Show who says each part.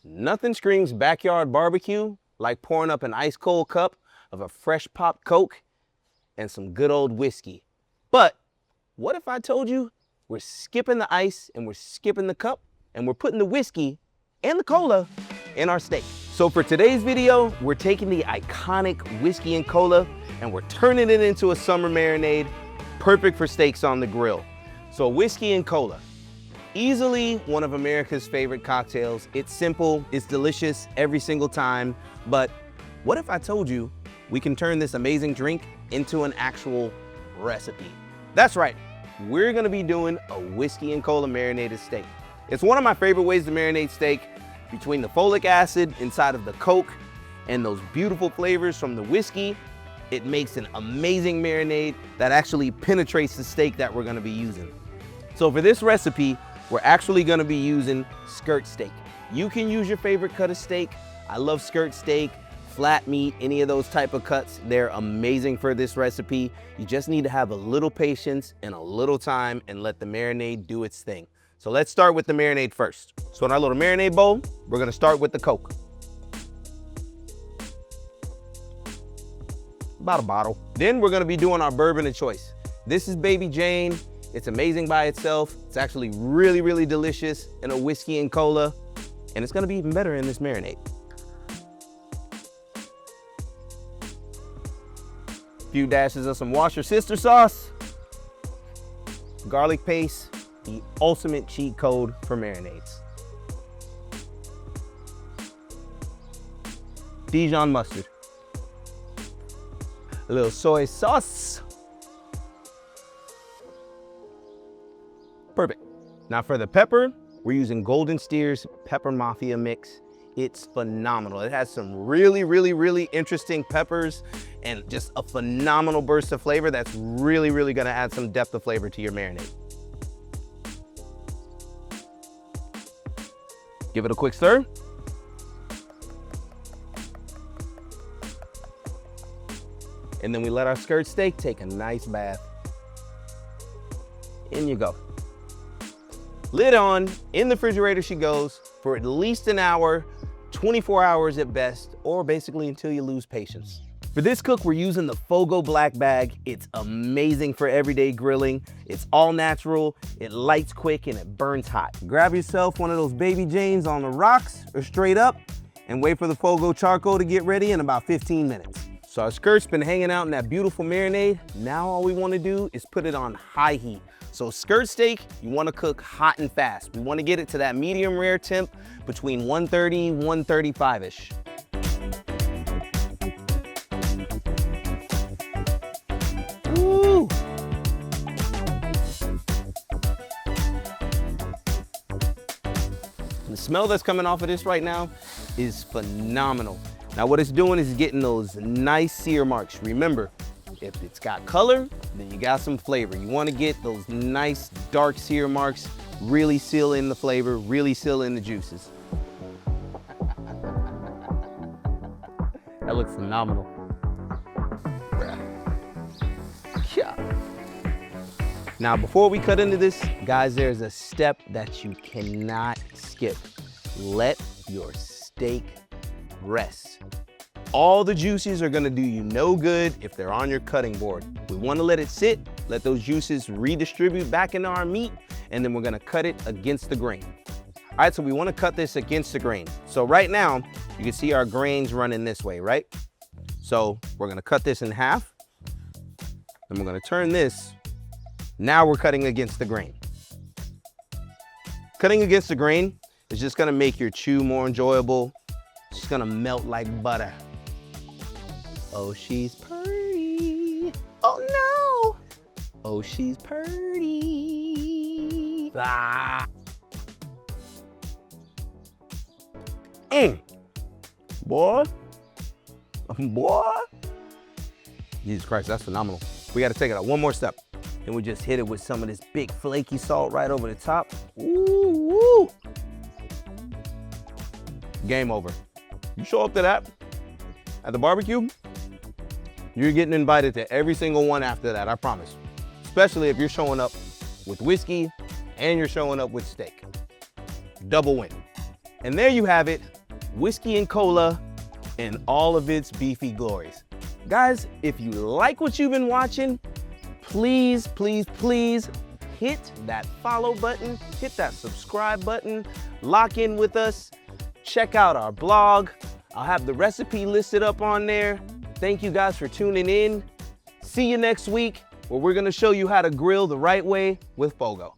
Speaker 1: Nothing screams backyard barbecue like pouring up an ice cold cup of a fresh popped Coke and some good old whiskey. But what if I told you we're skipping the ice and we're skipping the cup and we're putting the whiskey and the cola in our steak? So for today's video, we're taking the iconic whiskey and cola and we're turning it into a summer marinade, perfect for steaks on the grill. So whiskey and cola, easily one of America's favorite cocktails. It's simple, it's delicious every single time, but what if I told you we can turn this amazing drink into an actual recipe? That's right, we're gonna be doing a whiskey and cola marinated steak. It's one of my favorite ways to marinate steak. Between the folic acid inside of the Coke and those beautiful flavors from the whiskey, it makes an amazing marinade that actually penetrates the steak that we're gonna be using. So for this recipe, we're actually gonna be using skirt steak. You can use your favorite cut of steak. I love skirt steak, flat meat, any of those type of cuts. They're amazing for this recipe. You just need to have a little patience and a little time and let the marinade do its thing. So let's start with the marinade first. So in our little marinade bowl, we're gonna start with the Coke. About a bottle. Then we're gonna be doing our bourbon of choice. This is Baby Jane. It's amazing by itself. It's actually really, really delicious in a whiskey and cola, and it's gonna be even better in this marinade. A few dashes of some Washer Sister sauce, garlic paste, the ultimate cheat code for marinades. Dijon mustard. A little soy sauce. Perfect. Now for the pepper, we're using Golden Steer's Pepper Mafia mix. It's phenomenal. It has some really, really, really interesting peppers and just a phenomenal burst of flavor that's really, really gonna add some depth of flavor to your marinade. Give it a quick stir. And then we let our skirt steak take a nice bath. In you go. Lid on, in the refrigerator she goes for at least an hour, 24 hours at best, or basically until you lose patience. For this cook, we're using the FOGO black bag. It's amazing for everyday grilling. It's all natural, it lights quick, and it burns hot. Grab yourself one of those Baby Janes on the rocks or straight up, and wait for the FOGO charcoal to get ready in about 15 minutes. So our skirt's been hanging out in that beautiful marinade. Now all we wanna do is put it on high heat. So skirt steak, you wanna cook hot and fast. We wanna get it to that medium rare temp between 130, 135-ish. Woo! The smell that's coming off of this right now is phenomenal. Now what it's doing is getting those nice sear marks. Remember, if it's got color, then you got some flavor. You wanna get those nice dark sear marks, really seal in the flavor, really seal in the juices. That looks phenomenal. Yeah. Now before we cut into this, guys, there's a step that you cannot skip. Let your steak rest. All the juices are gonna do you no good if they're on your cutting board. We wanna let it sit, let those juices redistribute back into our meat, and then we're gonna cut it against the grain. All right, so we wanna cut this against the grain. So right now, you can see our grains running this way, right? So we're gonna cut this in half, and we're gonna turn this. Now we're cutting against the grain. Cutting against the grain is just gonna make your chew more enjoyable. It's just gonna melt like butter. Oh, she's pretty. Oh no. Oh, she's pretty. Ah. Boy. Boy. Jesus Christ, that's phenomenal. We gotta take it out one more step. Then we just hit it with some of this big flaky salt right over the top. Ooh, woo. Game over. You show up to that at the barbecue, you're getting invited to every single one after that, I promise. Especially if you're showing up with whiskey and you're showing up with steak. Double win. And there you have it, whiskey and cola in all of its beefy glories. Guys, if you like what you've been watching, please, please, please hit that follow button, hit that subscribe button, lock in with us, check out our blog. I'll have the recipe listed up on there. Thank you guys for tuning in. See you next week, where we're gonna show you how to grill the right way with FOGO.